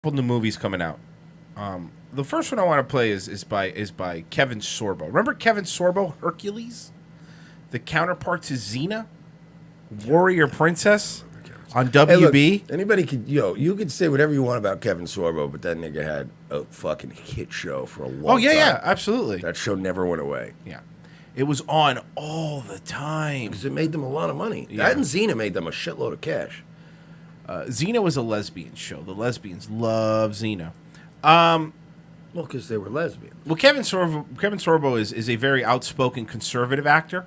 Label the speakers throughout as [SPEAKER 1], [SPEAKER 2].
[SPEAKER 1] couple new movies coming out. The first one I want to play is by Kevin Sorbo. Remember Kevin Sorbo, Hercules, the counterpart to Xena, Warrior Princess on WB.
[SPEAKER 2] Hey, look, anybody could, you could say whatever you want about Kevin Sorbo, but that nigga had a fucking hit show for a long time.
[SPEAKER 1] Oh yeah, absolutely.
[SPEAKER 2] That show never went away.
[SPEAKER 1] Yeah, it was on all the time
[SPEAKER 2] because it made them a lot of money.
[SPEAKER 1] Yeah.
[SPEAKER 2] That and Xena made them a shitload of cash.
[SPEAKER 1] Xena was a lesbian show. The lesbians love Xena.
[SPEAKER 2] Well, because they were lesbian.
[SPEAKER 1] Well, Kevin Sorbo is a very outspoken conservative actor.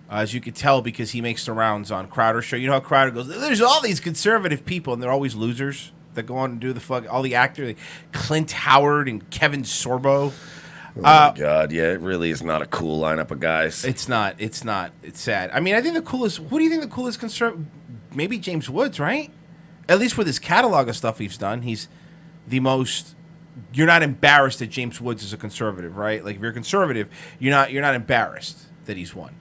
[SPEAKER 1] As you could tell, because he makes the rounds on Crowder's show. You know how Crowder goes, there's all these conservative people, and they're always losers that go on and do all the actors. Clint Howard and Kevin Sorbo.
[SPEAKER 2] Oh, my God. Yeah, it really is not a cool lineup of guys.
[SPEAKER 1] It's not. It's sad. I mean, I think the coolest, who do you think the coolest conservative, maybe James Woods, right? At least with his catalog of stuff he's done, he's the most, you're not embarrassed that James Woods is a conservative, right? Like, if you're a conservative, you're not embarrassed that he's won.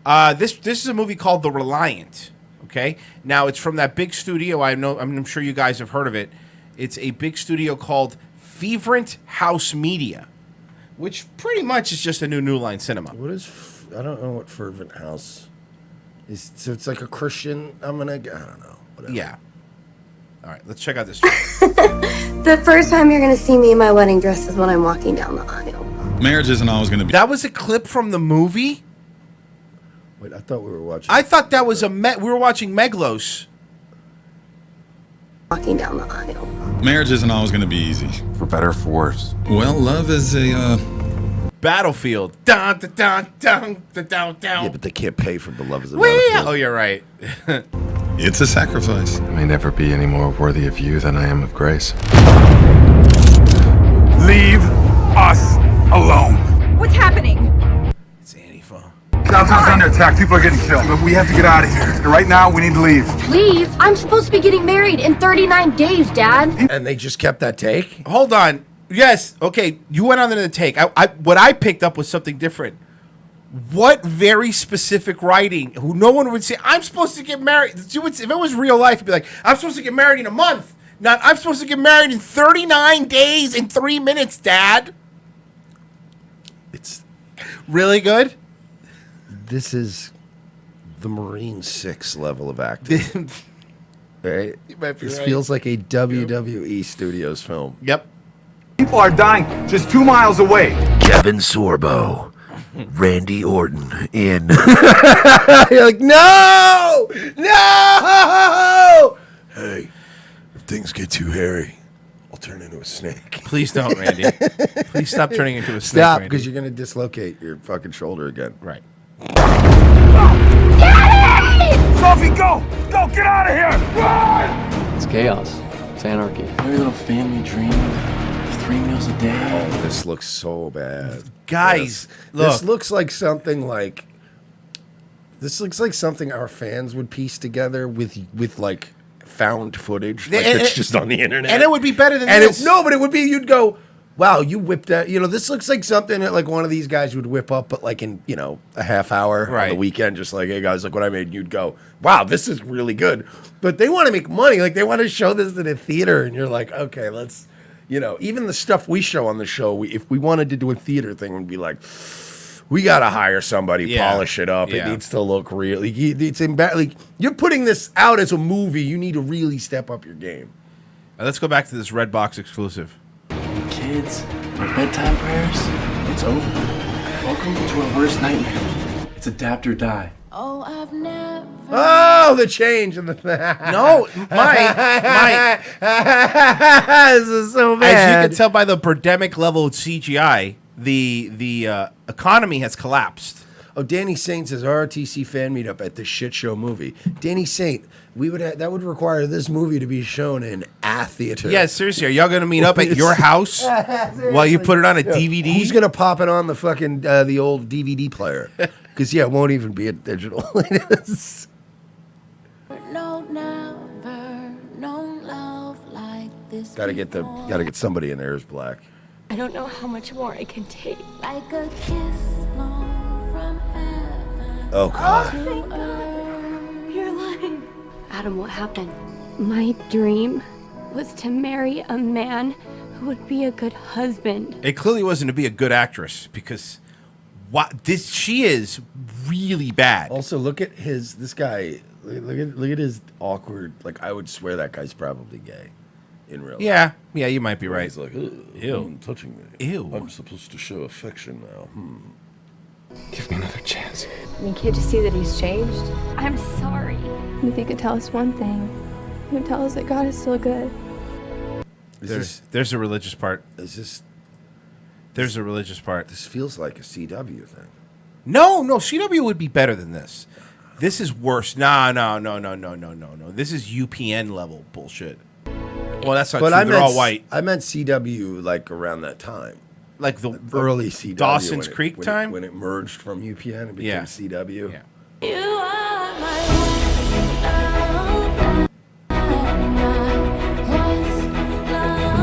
[SPEAKER 1] This is a movie called The Reliant. Okay, now it's from that big studio. I'm sure you guys have heard of it. It's a big studio called Fervent House Media, which pretty much is just a New Line Cinema.
[SPEAKER 2] What is? I don't know what Fervent House is. So it's like a Christian. I don't know. Whatever.
[SPEAKER 1] Yeah. All right, let's check out this.
[SPEAKER 3] The first time you're gonna see me in my wedding dress is when I'm walking down the aisle.
[SPEAKER 4] Marriage isn't always gonna be.
[SPEAKER 1] That was a clip from the movie.
[SPEAKER 2] Wait, I thought we were watching.
[SPEAKER 1] I thought that was we were watching Meglos.
[SPEAKER 3] Walking down the aisle.
[SPEAKER 4] Marriage isn't always going to be easy.
[SPEAKER 5] For better or for worse.
[SPEAKER 4] Well, love is a
[SPEAKER 1] Battlefield. Dun, dun, dun, dun, dun, dun, dun.
[SPEAKER 2] Yeah, but they can't pay for the love of the
[SPEAKER 1] Well,
[SPEAKER 2] battlefield.
[SPEAKER 1] oh, you're right.
[SPEAKER 4] it's a sacrifice.
[SPEAKER 5] I may never be any more worthy of you than I am of grace.
[SPEAKER 6] Leave us alone.
[SPEAKER 7] What's happening?
[SPEAKER 1] It's Antifa.
[SPEAKER 6] Downtown's under attack. People are getting killed. But we have to get out of here. And right now, we need to leave.
[SPEAKER 3] Leave? I'm supposed to be getting married in 39 days, Dad.
[SPEAKER 2] And they just kept that take?
[SPEAKER 1] Hold on. Yes. Okay. You went on to the take. What I picked up was something different. What very specific writing? Who no one would say, I'm supposed to get married. If it was real life, it'd be like, I'm supposed to get married in a month. Not, I'm supposed to get married in 39 days and 3 minutes, Dad.
[SPEAKER 2] It's
[SPEAKER 1] really good.
[SPEAKER 2] This is the Marine 6 level of acting. Right? This feels like a WWE Studios film.
[SPEAKER 1] Yep.
[SPEAKER 6] People are dying just 2 miles away.
[SPEAKER 2] Kevin Sorbo, Randy Orton in. You're like, no! No! Hey, if things get too hairy, I'll turn into a snake.
[SPEAKER 1] Please don't, Randy. Please stop turning into a snake.
[SPEAKER 2] Stop,
[SPEAKER 1] Randy.
[SPEAKER 2] because you're going to dislocate your fucking shoulder again.
[SPEAKER 1] Right.
[SPEAKER 6] Sophie, go! Go, get out of here! Run!
[SPEAKER 8] It's chaos. It's anarchy.
[SPEAKER 9] Every little family dream of 3 meals a day.
[SPEAKER 2] Oh, this looks so bad.
[SPEAKER 1] Guys,
[SPEAKER 2] look.
[SPEAKER 1] look.
[SPEAKER 2] This looks like something like... This looks like something our fans would piece together with like, found footage. Like, it's just on the internet.
[SPEAKER 1] And it would be better than this.
[SPEAKER 2] No, but it would be, you'd go... Wow, you whipped that. This looks like something that like one of these guys would whip up, but like in, a half hour on the weekend, just like, hey guys, look what I made. And you'd go, wow, this is really good. But they want to make money. Like they want to show this in a theater. And you're like, okay, let's, even the stuff we show on the show, if we wanted to do a theater thing, we'd be like, we got to hire somebody, polish it up.
[SPEAKER 1] Yeah.
[SPEAKER 2] It needs to look real. Like, you're putting this out as a movie. You need to really step up your game.
[SPEAKER 1] Let's go back to this Redbox exclusive.
[SPEAKER 9] Kids, our bedtime prayers, it's over. Welcome to our worst nightmare. It's adapt or die.
[SPEAKER 3] Oh, I've never.
[SPEAKER 2] Oh, the change in the
[SPEAKER 1] No, Mike.
[SPEAKER 2] This is so bad.
[SPEAKER 1] As you can tell by the Birdemic level of CGI, the economy has collapsed.
[SPEAKER 2] Oh, Danny Saint says ROTC fan meetup at the shit show movie. Danny Saint, that would require this movie to be shown in a theater.
[SPEAKER 1] Yeah, seriously, are y'all gonna meet up at your house while you put it on a DVD?
[SPEAKER 2] Who's gonna pop it on the fucking the old DVD player? Because it won't even be a digital. Gotta get somebody in there who's black.
[SPEAKER 3] I don't know how much more I can take. Like a kiss from heaven.
[SPEAKER 2] Oh God.
[SPEAKER 3] You're lying. Adam, what happened? My dream was to marry a man who would be a good husband.
[SPEAKER 1] It clearly wasn't to be a good actress because she is really bad.
[SPEAKER 2] Also, look at this guy. Look at his awkward. Like, I would swear that guy's probably gay in real life.
[SPEAKER 1] Yeah, you might be right.
[SPEAKER 2] He's like,
[SPEAKER 1] Ew.
[SPEAKER 2] touching me.
[SPEAKER 1] Ew.
[SPEAKER 2] I'm supposed to show affection now.
[SPEAKER 8] Give me another chance.
[SPEAKER 7] You can't just see that he's changed.
[SPEAKER 3] I'm sorry.
[SPEAKER 7] If you could tell us one thing, you would tell us that God is still good.
[SPEAKER 1] There's a religious part.
[SPEAKER 2] There's
[SPEAKER 1] a religious part.
[SPEAKER 2] This feels like a CW thing.
[SPEAKER 1] No, CW would be better than this. This is worse. No. This is UPN level bullshit. Well, that's not true. They're all white.
[SPEAKER 2] I meant CW like around that time.
[SPEAKER 1] Like the
[SPEAKER 2] early CW.
[SPEAKER 1] Dawson's Creek time?
[SPEAKER 2] When it merged from UPN and became CW.
[SPEAKER 1] Yeah.
[SPEAKER 3] You are my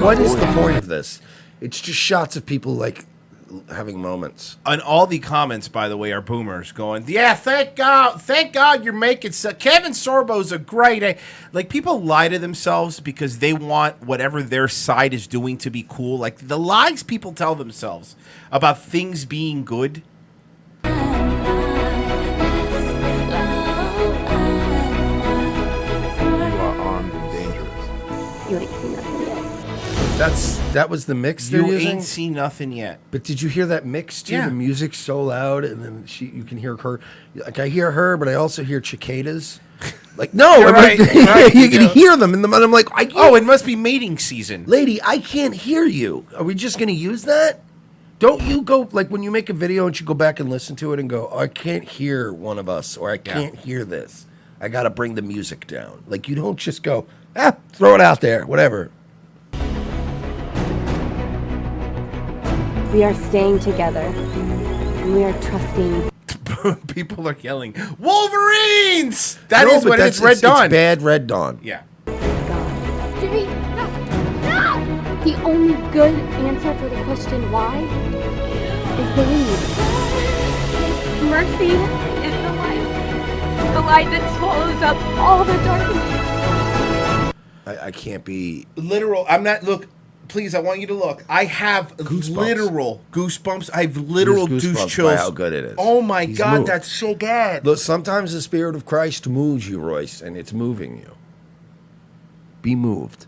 [SPEAKER 2] What is the point of this? It's just shots of people like having moments.
[SPEAKER 1] And all the comments, by the way, are boomers going, yeah, thank God you're making so. Kevin Sorbo's a great. Like, people lie to themselves because they want whatever their side is doing to be cool. Like, the lies people tell themselves about things being good.
[SPEAKER 8] You are armed and dangerous.
[SPEAKER 3] You ain't seen nothing yet.
[SPEAKER 2] That was the mix they're
[SPEAKER 1] You
[SPEAKER 2] using?
[SPEAKER 1] ain't seen nothing yet.
[SPEAKER 2] But did you hear that mix too?
[SPEAKER 1] Yeah.
[SPEAKER 2] The music's so loud, and then you can hear her. Like, I hear her, but I also hear cicadas. Like, no,
[SPEAKER 1] You're right, right,
[SPEAKER 2] you can hear them, and I'm like,
[SPEAKER 1] it must be mating season.
[SPEAKER 2] Lady, I can't hear you. Are we just gonna use that? Don't you go, like, when you make a video and you go back and listen to it and go, oh, I can't hear one of us, or I can't hear this. I gotta bring the music down. Like, you don't just go, throw it out there, whatever.
[SPEAKER 3] We are staying together, and we are trusting.
[SPEAKER 1] People are yelling, Wolverines! That is what it's Red Dawn.
[SPEAKER 2] It's bad Red Dawn.
[SPEAKER 1] Yeah.
[SPEAKER 3] God. Jimmy, no! The only good answer for the question why is believe. Mercy is the light that swallows up all the darkness.
[SPEAKER 2] I can't be
[SPEAKER 1] literal. I'm not. Look, please. I want you to look. I have literal goosebumps. I have literal douche chills.
[SPEAKER 2] By how good it is.
[SPEAKER 1] Oh my
[SPEAKER 2] He's
[SPEAKER 1] God,
[SPEAKER 2] moved.
[SPEAKER 1] that's so bad.
[SPEAKER 2] Look, sometimes the Spirit of Christ moves you, Royce, and it's moving you. Be moved.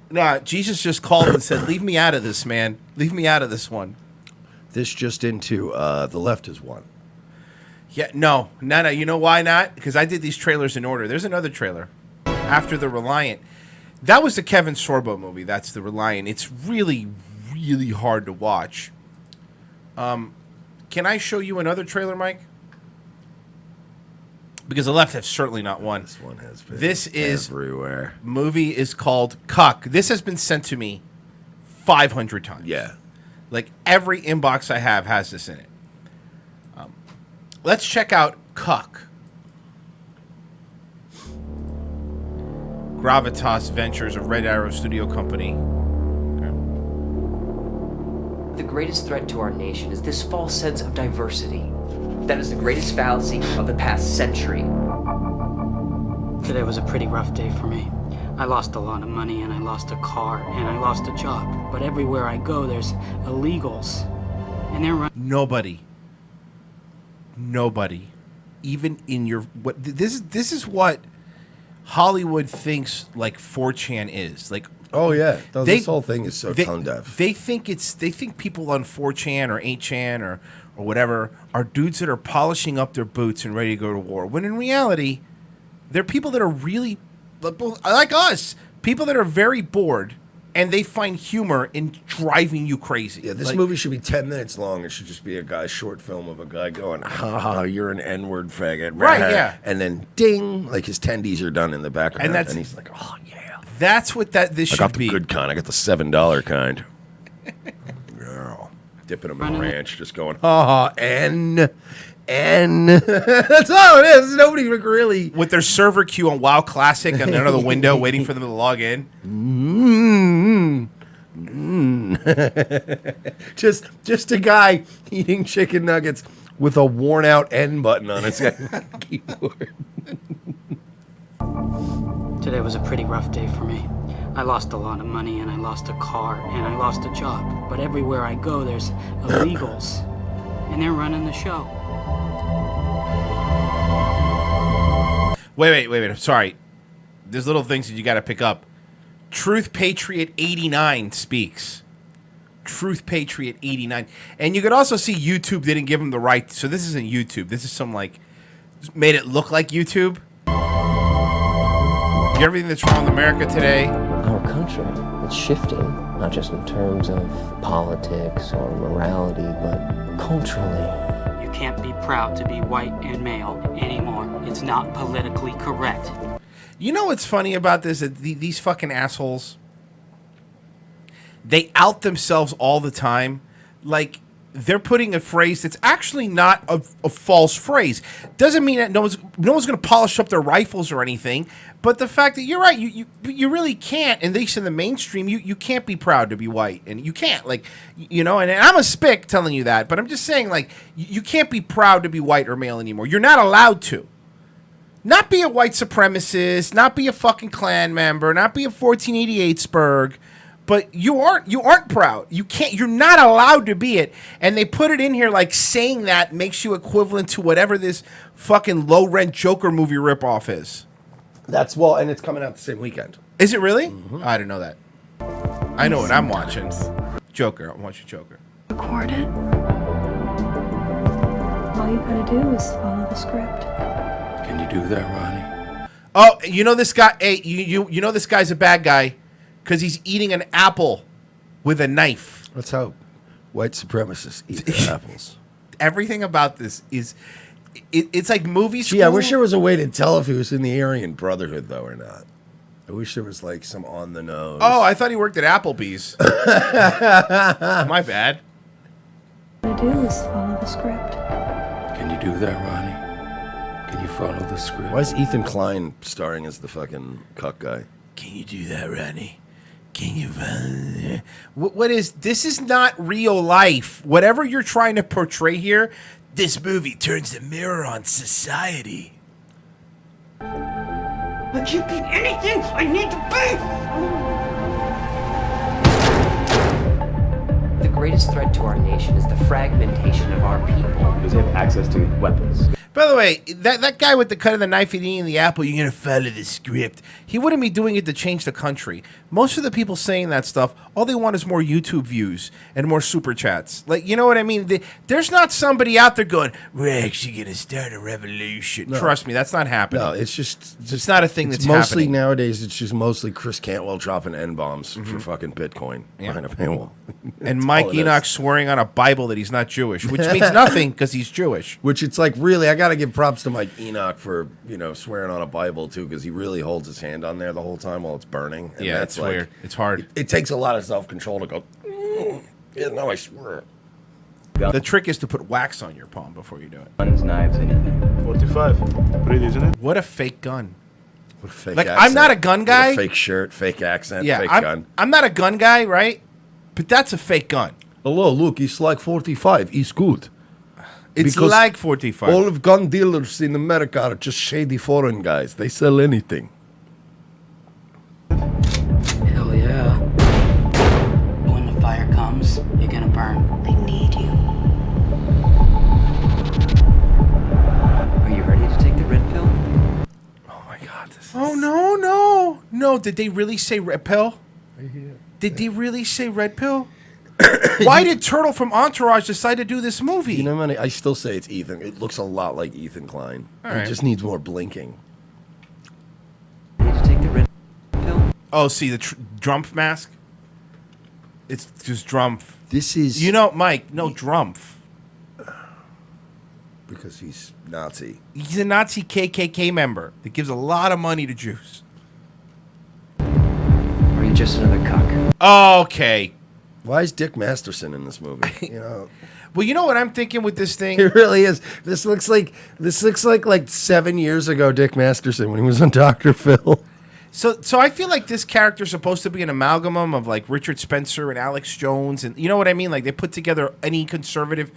[SPEAKER 1] Nah, Jesus just called and said, "Leave me out of this, man. Leave me out of this one."
[SPEAKER 2] This just into the left is one.
[SPEAKER 1] Yeah, no. You know why not? Because I did these trailers in order. There's another trailer after The Reliant. That was the Kevin Sorbo movie. That's The Reliant. It's really, really hard to watch. Can I show you another trailer, Mike? Because the left has certainly not one.
[SPEAKER 2] This one has been everywhere.
[SPEAKER 1] Movie is called Cuck. This has been sent to me 500 times.
[SPEAKER 2] Yeah.
[SPEAKER 1] Like, every inbox I have has this in it. Let's check out Cuck. Gravitas Ventures, a Red Arrow studio company.
[SPEAKER 10] The greatest threat to our nation is this false sense of diversity. That is the greatest fallacy of the past century.
[SPEAKER 11] Today was a pretty rough day for me. I lost a lot of money, and I lost a car, and I lost a job. But everywhere I go, there's illegals. And they're running.
[SPEAKER 1] Nobody. Even in your... This is what Hollywood thinks, like, 4chan is. Like...
[SPEAKER 2] Oh yeah, this whole thing is so tone deaf.
[SPEAKER 1] They think people on 4chan or 8chan or whatever are dudes that are polishing up their boots and ready to go to war. When in reality, they're people that are really like us, people that are very bored and they find humor in driving you crazy.
[SPEAKER 2] Yeah, this movie should be 10 minutes long. It should just be a short film of a guy going, "Ha ha, you're an N-word faggot."
[SPEAKER 1] Right? Yeah.
[SPEAKER 2] And then ding, like his tendies are done in the background, and he's like, "Oh yeah."
[SPEAKER 1] That's what this should be.
[SPEAKER 2] I got the good kind. I got the $7 kind. Yeah. Dipping them in ranch, just going, ha ha, N. That's all it is. Nobody really.
[SPEAKER 1] With their server queue on WoW Classic and another window waiting for them to log in.
[SPEAKER 2] Just a guy eating chicken nuggets with a worn out N button on his keyboard.
[SPEAKER 11] Today Today was a pretty rough day for me. I lost a lot of money, and I lost a car, and I lost a job. But everywhere I go, there's illegals, and they're running the show.
[SPEAKER 1] Wait. I'm sorry. There's little things that you got to pick up. Truth Patriot 89 speaks. Truth Patriot 89. And you could also see YouTube didn't give him the right. So this isn't YouTube. This is some like made it look like YouTube. Everything that's wrong with America today.
[SPEAKER 12] Our country, it's shifting, not just in terms of politics or morality, but culturally.
[SPEAKER 11] You can't be proud to be white and male anymore. It's not politically correct.
[SPEAKER 1] You know what's funny about this? That these fucking assholes, they out themselves all the time. Like, they're putting a phrase that's actually not a false phrase. Doesn't mean that no one's going to polish up their rifles or anything. But the fact that you're right, you really can't, at least in the mainstream, you can't be proud to be white. And you can't, like, you know, and I'm a spick telling you that. But I'm just saying, like, you can't be proud to be white or male anymore. You're not allowed to. Not be a white supremacist, not be a fucking Klan member, not be a 1488 Spurg. But you aren't proud. You can't. You're not allowed to be it. And they put it in here like saying that makes you equivalent to whatever this fucking low rent Joker movie ripoff is.
[SPEAKER 2] That's well, and it's coming out the same weekend.
[SPEAKER 1] Is it really? Mm-hmm. I didn't know that. I know what I'm watching. Joker. I'm watching Joker.
[SPEAKER 7] Record it. All you gotta do is follow the script.
[SPEAKER 2] Can you do that, Ronnie?
[SPEAKER 1] Oh, you know this guy. Hey, you know this guy's a bad guy. Because he's eating an apple with a knife.
[SPEAKER 2] That's how white supremacists eat their apples.
[SPEAKER 1] Everything about this is... It's like movie school.
[SPEAKER 2] Gee, I wish there was a way to tell if he was in the Aryan Brotherhood, though, or not. I wish there was, like, some on the nose.
[SPEAKER 1] Oh, I thought he worked at Applebee's. My bad.
[SPEAKER 7] All you do is follow the script.
[SPEAKER 2] Can you do that, Ronnie? Can you follow the script? Why is Ethan Klein starring as the fucking cuck guy?
[SPEAKER 1] Can you do that, Ronnie? Can you? What is this? Is not real life. Whatever you're trying to portray here, this movie turns the mirror on society.
[SPEAKER 11] I can't be anything I need to
[SPEAKER 10] The greatest threat to our nation is the fragmentation of our people.
[SPEAKER 9] Because they have access to weapons.
[SPEAKER 1] By the way, that guy with the cut of the knife and eating the apple, you're going to follow the script. He wouldn't be doing it to change the country. Most of the people saying that stuff, all they want is more YouTube views and more super chats. Like, you know what I mean? There's not somebody out there going, we're actually going to start a revolution. No. Trust me, that's not happening.
[SPEAKER 2] No, it's
[SPEAKER 1] not a thing that's
[SPEAKER 2] mostly
[SPEAKER 1] happening.
[SPEAKER 2] Nowadays, it's just mostly Chris Cantwell dropping N-bombs for fucking Bitcoin behind a paywall.
[SPEAKER 1] And Mike Enoch swearing on a Bible that he's not Jewish, which means nothing because he's Jewish.
[SPEAKER 2] Which it's like, really, I got to give props to Mike Enoch for, swearing on a Bible, too, because he really holds his hand on there the whole time while it's burning. And
[SPEAKER 1] yeah, that's weird. It's hard.
[SPEAKER 2] It takes a lot of self-control to go, yeah, no, I swear.
[SPEAKER 1] The trick is to put wax on your palm before you do it.
[SPEAKER 9] Guns, knives, anything.
[SPEAKER 6] 45. Pretty, isn't it?
[SPEAKER 1] What a fake gun.
[SPEAKER 2] What a fake
[SPEAKER 1] like,
[SPEAKER 2] accent.
[SPEAKER 1] I'm not a gun guy.
[SPEAKER 2] What a fake shirt, fake accent,
[SPEAKER 1] yeah,
[SPEAKER 2] fake gun.
[SPEAKER 1] I'm not a gun guy, right? But that's a fake gun.
[SPEAKER 2] Hello, look, it's like 45. It's good.
[SPEAKER 1] It's
[SPEAKER 2] Because
[SPEAKER 1] like 45.
[SPEAKER 2] All of gun dealers in America are just shady foreign guys. They sell anything.
[SPEAKER 11] Hell yeah. When the fire comes, you're gonna burn.
[SPEAKER 7] I need you.
[SPEAKER 10] Are you ready to take the red pill?
[SPEAKER 2] Oh my God.
[SPEAKER 1] No. Did they really say red pill? Did they really say red pill? Why did Turtle from Entourage decide to do this movie?
[SPEAKER 2] You know, man, I still say it's Ethan. It looks a lot like Ethan Klein.
[SPEAKER 1] All
[SPEAKER 2] He
[SPEAKER 1] right.
[SPEAKER 2] just needs more blinking.
[SPEAKER 10] Ready to take the red pill?
[SPEAKER 1] Oh, see the Drumpf mask? It's just Drumpf.
[SPEAKER 2] This is...
[SPEAKER 1] Mike, no, Drumpf.
[SPEAKER 2] Because he's Nazi.
[SPEAKER 1] He's a Nazi KKK member that gives a lot of money to Jews.
[SPEAKER 10] Or are you just another cuck?
[SPEAKER 1] Okay.
[SPEAKER 2] Why is Dick Masterson in this movie?
[SPEAKER 1] Well, you know what I'm thinking with this thing?
[SPEAKER 2] It really is. This looks like 7 years ago Dick Masterson when he was on Dr. Phil.
[SPEAKER 1] So I feel like this character's supposed to be an amalgam of like Richard Spencer and Alex Jones, and you know what I mean? Like they put together any conservative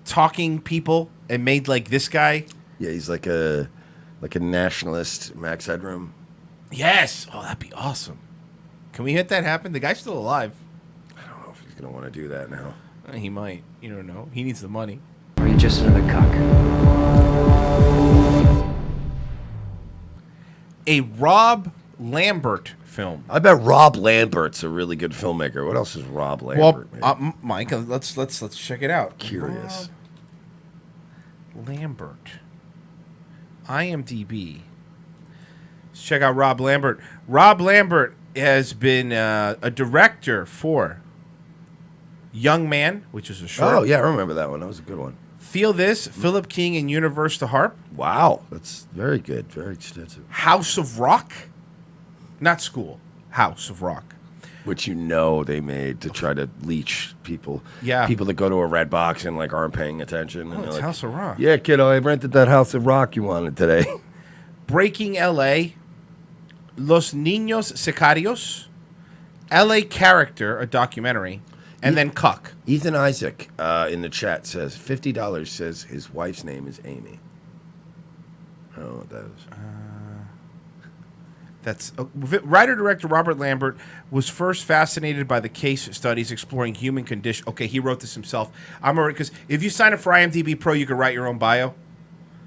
[SPEAKER 1] talking people and made like this guy.
[SPEAKER 2] Yeah, he's like a nationalist Max Headroom.
[SPEAKER 1] Yes. Oh, that'd be awesome. Can we hit that happen? The guy's still alive.
[SPEAKER 2] I don't know if he's gonna want to do that now.
[SPEAKER 1] He might. You don't know. He needs the money.
[SPEAKER 10] Or are you just another cuck?
[SPEAKER 1] A Rob Lambert film.
[SPEAKER 2] I bet Rob Lambert's a really good filmmaker. What else is Rob Lambert?
[SPEAKER 1] Well, Mike, let's check it out.
[SPEAKER 2] Curious.
[SPEAKER 1] Rob Lambert. IMDb. Let's check out Rob Lambert. Rob Lambert has been a director for Young Man, which is a short.
[SPEAKER 2] Oh, yeah, I remember that one. That was a good one.
[SPEAKER 1] Feel This, Philip King and Universe to Harp.
[SPEAKER 2] Wow, that's very good. Very extensive.
[SPEAKER 1] House of Rock. Not School. House of Rock.
[SPEAKER 2] Which you know they made to try to leech people.
[SPEAKER 1] Yeah.
[SPEAKER 2] People that go to a red box and like aren't paying attention.
[SPEAKER 1] Oh,
[SPEAKER 2] and
[SPEAKER 1] it's
[SPEAKER 2] like,
[SPEAKER 1] House of Rock.
[SPEAKER 2] Yeah, kiddo, I rented that House of Rock you wanted today.
[SPEAKER 1] Breaking L.A., Los Niños Sicarios, L.A. Character, a documentary, and then Cuck.
[SPEAKER 2] Ethan Isaac in the chat says $50 says his wife's name is Amy. I don't know what that is.
[SPEAKER 1] That's writer-director Robert Lambert was first fascinated by the case studies exploring human condition. Okay, he wrote this himself. I'm already, because if you sign up for IMDb Pro, you can write your own bio.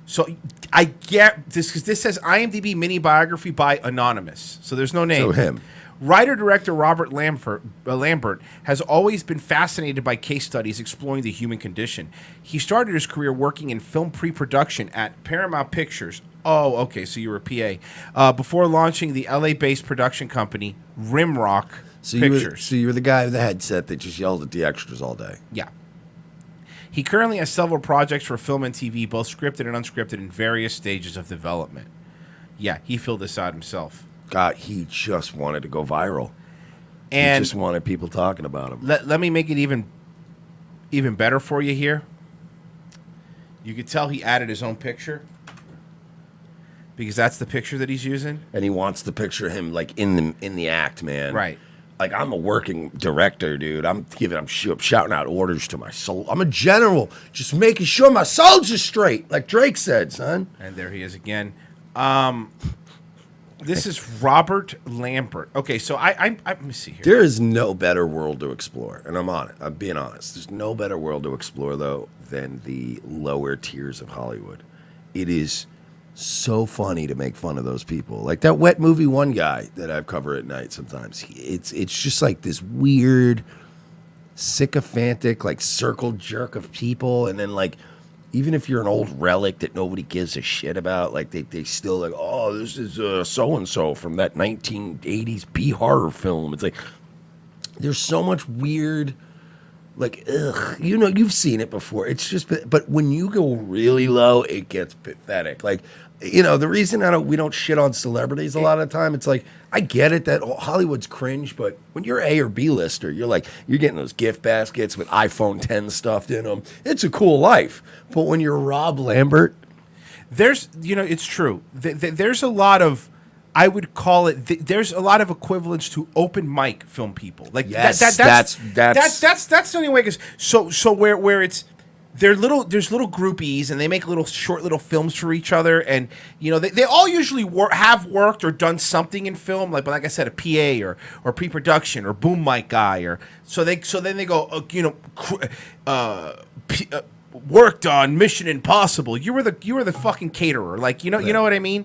[SPEAKER 1] So I get this because this says IMDb mini biography by Anonymous. So there's no name.
[SPEAKER 2] So him.
[SPEAKER 1] Writer-director Robert Lambert has always been fascinated by case studies exploring the human condition. He started his career working in film pre-production at Paramount Pictures. Oh, okay, so you were a PA. Before launching the LA-based production company Rimrock Pictures.
[SPEAKER 2] So you were the guy with the headset that just yelled at the extras all day.
[SPEAKER 1] Yeah. He currently has several projects for film and TV, both scripted and unscripted, in various stages of development. Yeah, he filled this out himself.
[SPEAKER 2] God, he just wanted to go viral.
[SPEAKER 1] And
[SPEAKER 2] he just wanted people talking about him.
[SPEAKER 1] Let me make it even better for you here. You could tell he added his own picture because that's the picture that he's using.
[SPEAKER 2] And he wants to picture him like in the act, man.
[SPEAKER 1] Right.
[SPEAKER 2] Like, I'm a working director, dude. I'm shouting out orders to my soul. I'm a general, just making sure my soldiers straight, like Drake said, son.
[SPEAKER 1] And there he is again. This is Robert Lambert. Okay, so I let me see here.
[SPEAKER 2] There is no better world to explore, and I'm on it. I'm being honest. There's no better world to explore, though, than the lower tiers of Hollywood. It is so funny to make fun of those people. Like that Wet Movie One guy that I've covered at night sometimes. It's just like this weird, sycophantic, like circle jerk of people, and then like even if you're an old relic that nobody gives a shit about, like they still like, oh, this is so and so from that 1980s B horror film. It's like there's so much weird, like, ugh, you know, you've seen it before. It's just, but when you go really low, it gets pathetic. Like, you know, the reason we don't shit on celebrities a lot of the time, it's like, I get it that Hollywood's cringe, but when you're A or B lister, you're getting those gift baskets with iPhone 10 stuffed in them. It's a cool life. But when you're Rob Lambert,
[SPEAKER 1] there's, you know, it's true. There's a lot of, I would call it, there's a lot of equivalents to open mic film people. Like,
[SPEAKER 2] yes,
[SPEAKER 1] that's the only way. Cause so where it's, there's little groupies, and they make short little films for each other, and you know they all usually have worked or done something in film, like I said, a PA or pre-production or boom mic guy, or so then they go, worked on Mission Impossible. You were the fucking caterer, like you know what I mean.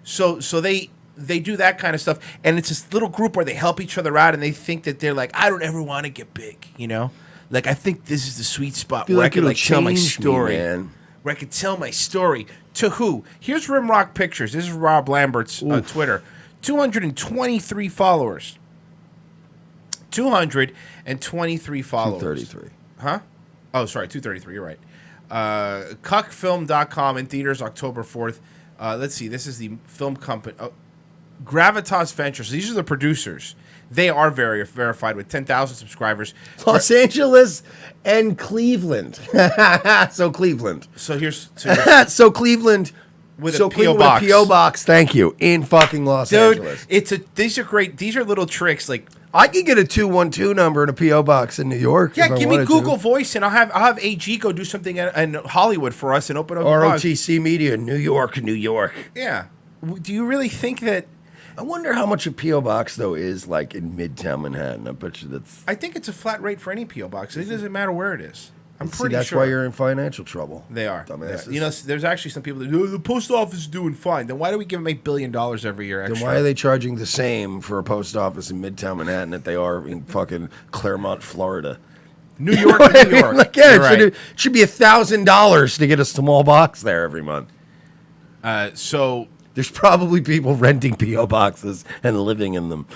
[SPEAKER 1] So they do that kind of stuff, and it's this little group where they help each other out, and they think that they're like, I don't ever want to get big, you know. Like, I think this is the sweet spot where I can tell my story. Where I can tell my story to who? Here's Rimrock Pictures. This is Rob Lambert's Twitter. 223 followers. 223 followers.
[SPEAKER 2] 233.
[SPEAKER 1] Huh? Oh, sorry, 233. You're right. Cuckfilm.com in theaters October 4th. Let's see. This is the film company. Gravitas Ventures. These are the producers. They are very verified with 10,000 subscribers.
[SPEAKER 2] Los Angeles and Cleveland. So Cleveland.
[SPEAKER 1] So
[SPEAKER 2] Cleveland
[SPEAKER 1] with a P.O. box.
[SPEAKER 2] With a P.O. box. Thank you. In fucking Los Angeles.
[SPEAKER 1] These are great. These are little tricks. Like,
[SPEAKER 2] I could get a 212 number in a P.O. box in New York.
[SPEAKER 1] Yeah, give me Google Voice, and I'll have AG go do something in Hollywood for us and open up
[SPEAKER 2] ROTC Media, New York.
[SPEAKER 1] Yeah. Do you really think that?
[SPEAKER 2] I wonder how much a P.O. box, though, is like in Midtown Manhattan. I bet you that's...
[SPEAKER 1] I think it's a flat rate for any P.O. box. It doesn't matter where it is. I'm
[SPEAKER 2] See,
[SPEAKER 1] pretty
[SPEAKER 2] that's
[SPEAKER 1] sure.
[SPEAKER 2] why you're in financial trouble.
[SPEAKER 1] They are.
[SPEAKER 2] Dumbasses.
[SPEAKER 1] You know, there's actually some people that the post office is doing fine. Then why do we give them $8 billion every year extra?
[SPEAKER 2] Then why are they charging the same for a post office in Midtown Manhattan that they are in fucking Claremont, Florida?
[SPEAKER 1] New York to New York.
[SPEAKER 2] Like, yeah,
[SPEAKER 1] You're
[SPEAKER 2] it should be $1,000 to get a small box there every month.
[SPEAKER 1] So
[SPEAKER 2] there's probably people renting P.O. boxes and living in them.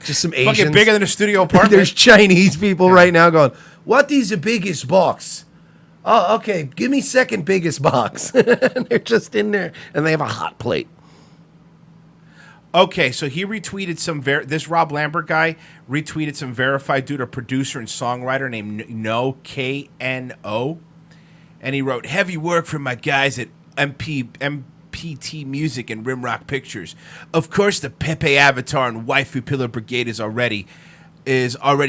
[SPEAKER 2] Just some Asians.
[SPEAKER 1] fucking bigger than a studio apartment.
[SPEAKER 2] There's Chinese people right now going, what is the biggest box? Oh, okay, give me second biggest box. And they're just in there, and they have a hot plate.
[SPEAKER 1] Okay, so he retweeted this Rob Lambert guy retweeted some verified dude, a producer and songwriter named No, K-N-O. And he wrote, heavy work from my guys at MPT Music and Rimrock Pictures. Of course, the Pepe Avatar and Waifu Pillar Brigade is already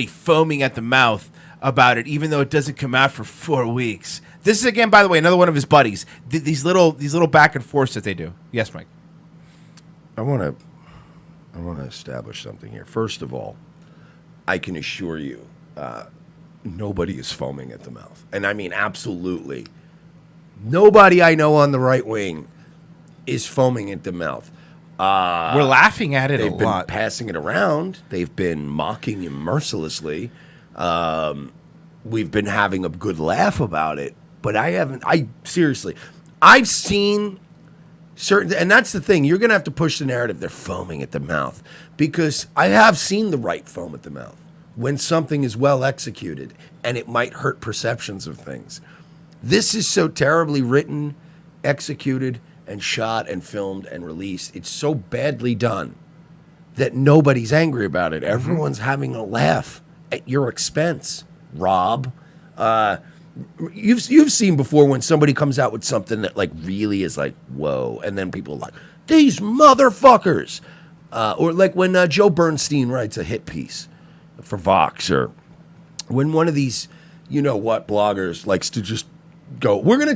[SPEAKER 1] foaming at the mouth about it, even though it doesn't come out for 4 weeks. This is, again, by the way, another one of his buddies. These little back and forths that they do. Yes, Mike.
[SPEAKER 2] I want to establish something here. First of all, I can assure you, nobody is foaming at the mouth. And I mean, absolutely. Nobody I know on the right wing is foaming at the mouth.
[SPEAKER 1] We're laughing at it a
[SPEAKER 2] They've been
[SPEAKER 1] lot.
[SPEAKER 2] passing it around. They've been mocking him mercilessly. We've been having a good laugh about it. But seriously, I've seen certain, and that's the thing, you're going to have to push the narrative, they're foaming at the mouth. Because I have seen the right foam at the mouth. When something is well executed, and it might hurt perceptions of things. This is so terribly written, executed, and shot, and filmed, and released. It's so badly done that nobody's angry about it. Everyone's having a laugh at your expense, Rob. You've seen before when somebody comes out with something that like really is like, whoa, and then people are like, these motherfuckers. Or like when Joe Bernstein writes a hit piece for Vox, or when one of these, you know what, bloggers likes to just go, we're gonna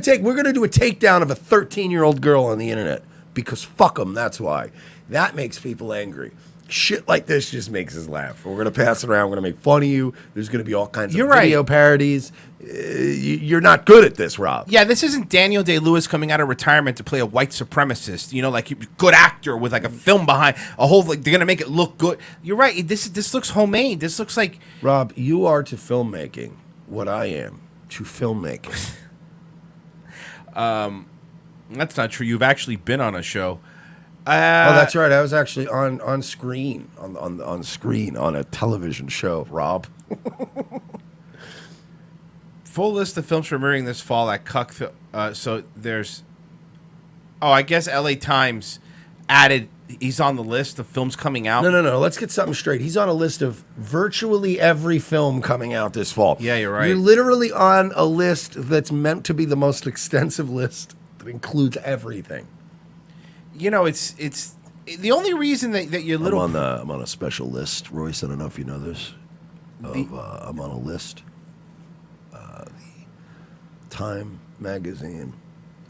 [SPEAKER 2] do a takedown of a 13-year-old girl on the internet because fuck them. That's why. That makes people angry. Shit like this just makes us laugh. We're gonna pass it around. We're gonna make fun of you. There's gonna be all kinds of video parodies. You're not good at this, Rob.
[SPEAKER 1] Yeah, this isn't Daniel Day-Lewis coming out of retirement to play a white supremacist. You know, like a good actor with like a film behind a whole. Like they're gonna make it look good. You're right. This looks homemade. This looks like
[SPEAKER 2] Rob. You are to filmmaking what I am to filmmaking.
[SPEAKER 1] That's not true. You've actually been on a show.
[SPEAKER 2] Oh, that's right. I was actually on screen on screen on a television show, Rob.
[SPEAKER 1] Full list of films premiering this fall at Cuck. So there's, I guess LA Times added. He's on the list of films coming out.
[SPEAKER 2] No. Let's get something straight. He's on a list of virtually every film coming out this fall.
[SPEAKER 1] Yeah, you're right.
[SPEAKER 2] You're literally on a list that's meant to be the most extensive list that includes everything.
[SPEAKER 1] You know, it's the only reason that you're little.
[SPEAKER 2] I'm on a special list, Royce. I don't know if you know this. I'm on a list. The Time magazine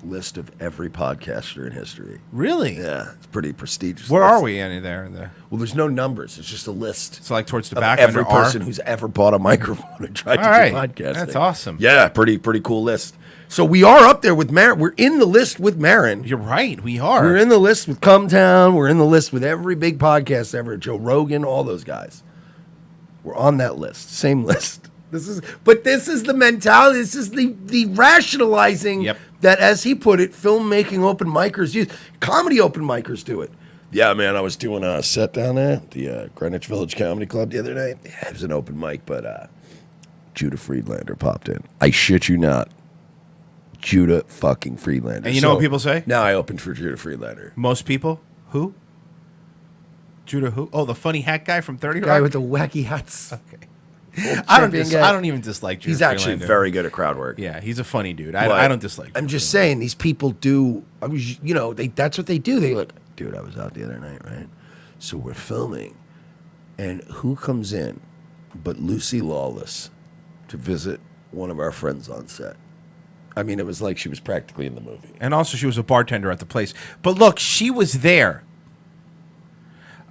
[SPEAKER 2] list of every podcaster in history.
[SPEAKER 1] Really?
[SPEAKER 2] Yeah, it's pretty prestigious.
[SPEAKER 1] Where are we in there?
[SPEAKER 2] Well, there's no numbers. It's just a list.
[SPEAKER 1] So like towards the
[SPEAKER 2] of
[SPEAKER 1] back,
[SPEAKER 2] every
[SPEAKER 1] under R?
[SPEAKER 2] person who's ever bought a microphone and tried to do podcasting.
[SPEAKER 1] That's awesome.
[SPEAKER 2] Yeah, pretty cool list. So we are up there with Marin. We're in the list with Marin.
[SPEAKER 1] You're right. We are.
[SPEAKER 2] We're in the list with Cumtown. We're in the list with every big podcast ever. Joe Rogan, all those guys. We're on that list. Same list. This is the mentality. This is the rationalizing that, as he put it, filmmaking open micers use. Comedy open micers do it. Yeah, man, I was doing a set down there at the Greenwich Village Comedy Club the other night. Yeah, it was an open mic, but Judah Friedlander popped in. I shit you not. Judah fucking Friedlander.
[SPEAKER 1] And you know what people say?
[SPEAKER 2] Now I opened for Judah Friedlander.
[SPEAKER 1] Most people? Who? Judah who? Oh, the funny hat guy from 30 Rock?
[SPEAKER 2] Guy with the wacky hats.
[SPEAKER 1] Okay. I don't even dislike Judah
[SPEAKER 2] He's actually
[SPEAKER 1] Friedlander.
[SPEAKER 2] very good at crowd work.
[SPEAKER 1] Yeah, he's a funny dude. I don't dislike him.
[SPEAKER 2] I'm just saying, these people do, that's what they do. They look, dude, I was out the other night, right? So we're filming, and who comes in but Lucy Lawless to visit one of our friends on set? I mean, it was like she was practically in the movie.
[SPEAKER 1] And also she was a bartender at the place. But look, she was there.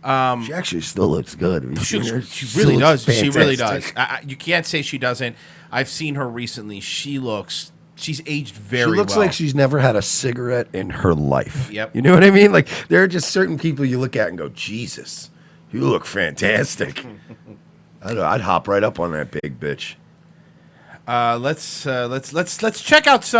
[SPEAKER 2] She actually still looks good. Have you seen her?
[SPEAKER 1] She really does.
[SPEAKER 2] looks
[SPEAKER 1] She really does.
[SPEAKER 2] fantastic.
[SPEAKER 1] You can't say she doesn't. I've seen her recently. She's aged very well.
[SPEAKER 2] She looks like she's never had a cigarette in her life.
[SPEAKER 1] Yep.
[SPEAKER 2] You know what I mean? Like, there are just certain people you look at and go, Jesus, you look fantastic. I'd hop right up on that big bitch.
[SPEAKER 1] Let's check out some.